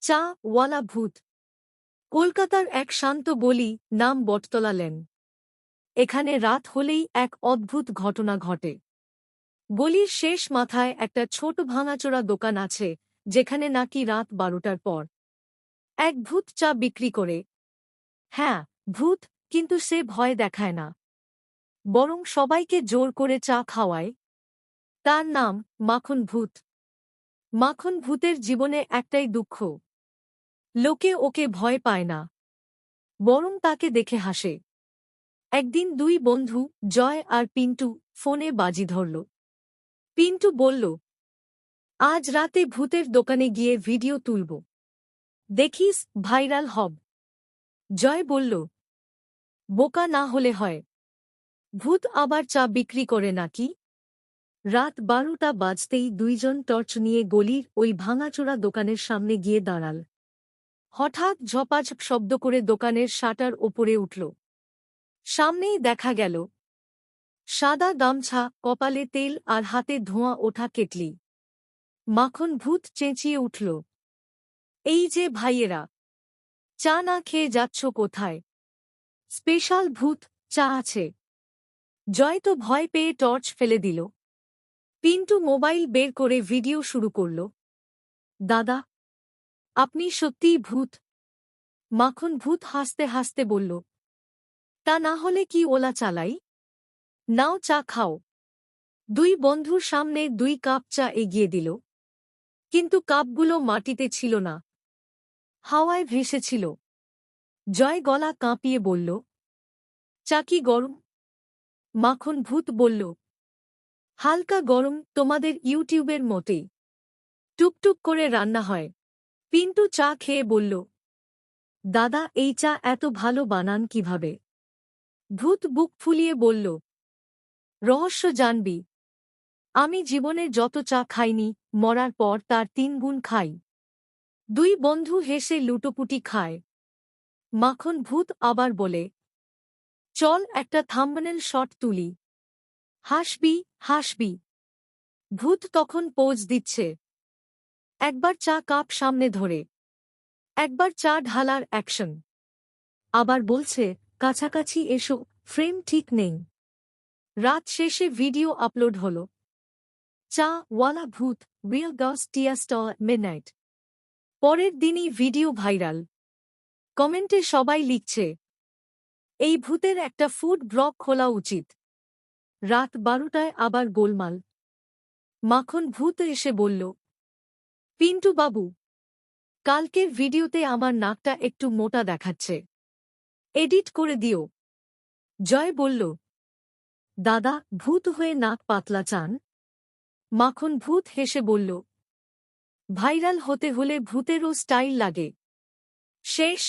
চা ওয়ালা ভূত। কলকাতার এক শান্ত গলি, নাম বটতলা লেন। এখানে রাত হলেই এক অদ্ভুত ঘটনা ঘটে। গলির শেষ মাথায় একটা ছোট ভাঙাচোরা দোকান আছে, যেখানে নাকি রাত 12টার পর এক ভূত চা বিক্রি করে। হ্যাঁ, ভূত, কিন্তু সে ভয় দেখায় না, বরং সবাইকে জোর করে চা খাওয়ায়। তার নাম মাখন ভূত। মাখন ভূতের জীবনে একটাই দুঃখ, লোকে ওকে ভয় পায় না, বরং তাকে দেখে হাসে। একদিন দুই বন্ধু, জয় আর পিন্টু, ফোনে বাজি ধরল। পিন্টু বলল, আজ রাতে ভূতের দোকানে গিয়ে ভিডিও তুলব, দেখিস ভাইরাল হব। জয় বলল, বোকা না হলে হয়, ভূত আবার চা বিক্রি করে নাকি? রাত 12টা বাজতেই দুইজন টর্চ নিয়ে গলির ওই ভাঙাচোরা দোকানের সামনে গিয়ে দাঁড়াল। হঠাৎ ঝপাঝপ শব্দ করে দোকানের শাটার ওপরে উঠল। সামনেই দেখা গেল সাদা গামছা, কপালে তেল আর হাতে ধোঁয়া ওঠা কেটলি। মাখন ভূত চেঁচিয়ে উঠল, এই যে ভাইয়েরা, চা না খেয়ে যাচ্ছ কোথায়? স্পেশাল ভূত চা আছে। জয় তো ভয় পেয়ে টর্চ ফেলে দিল। পিন্টু মোবাইল বের করে ভিডিও শুরু করল। দাদা, আপনি সত্যিই ভূত? মাখন ভূত হাসতে হাসতে বলল, তা না হলে কি ওলা চালাই? নাও চা খাও। দুই বন্ধুর সামনে 2 কাপ চা এগিয়ে দিল। কিন্তু কাপগুলো মাটিতে ছিল না, হাওয়ায় ভেসেছিল। জয় গলা কাঁপিয়ে বলল, চা কি গরম? মাখন ভূত বলল, হালকা গরম, তোমাদের ইউটিউবের মতেই টুকটুক করে রান্না হয়। পিন্টু চা খেয়ে বলল, দাদা, এই চা এত ভালো বানান কিভাবে? ভূত বুক ফুলিয়ে বলল, রহস্য জানবি? আমি জীবনে যত চা খাইনি, মরার পর তার 3 গুণ খাই। দুই বন্ধু হেসে লুটোপুটি খায়। মাখন ভূত আবার বলে, চল একটা থাম্বনেল শট তুলি, হাসবি হাসবি। ভূত তখন পোজ দিচ্ছে, একবার চা কাপ সামনে ধরে, একবার চা ঢালার অ্যাকশন, আবার বলছে, কাছাকাছি এসো, ফ্রেম ঠিক নেই। রাত শেষে ভিডিও আপলোড হল, চা ওয়ালা ভূত, রিয়েল গস টিয়া স্টল মিডনাইট। পরের দিনই ভিডিও ভাইরাল। কমেন্টে সবাই লিখছে, এই ভূতের একটা ফুড ব্লগ খোলা উচিত। রাত 12টায় আবার গোলমাল। মাখন ভূত এসে বলল, পিন্টু বাবু, কালকের ভিডিওতে আমার নাকটা একটু মোটা দেখাচ্ছে, এডিট করে দিও। জয় বলল, দাদা, ভূত হয়ে নাক পাতলা চান? মাখন ভূত হেসে বলল, ভাইরাল হতে হলে ভূতেরও স্টাইল লাগে। শেষ।